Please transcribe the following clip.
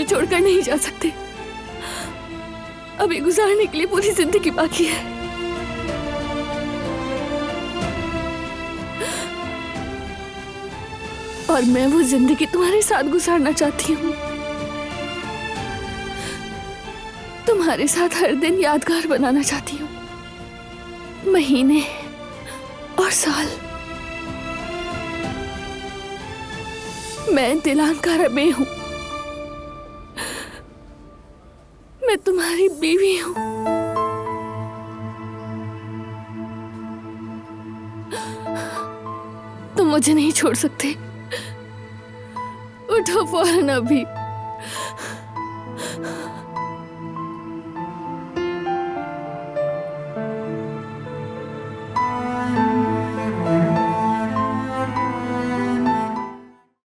मुझे छोड़कर नहीं जा सकते। अभी गुजारने के लिए पूरी जिंदगी बाकी है। और मैं वो जिंदगी तुम्हारे साथ गुजारना चाहती हूँ। तुम्हारे साथ हर दिन यादगार बनाना चाहती हूँ, महीने और साल। मैं दिलान का रबे हूँ, मैं तुम्हारी बीवी हूँ। तुम मुझे नहीं छोड़ सकते। उठो फौरन अभी।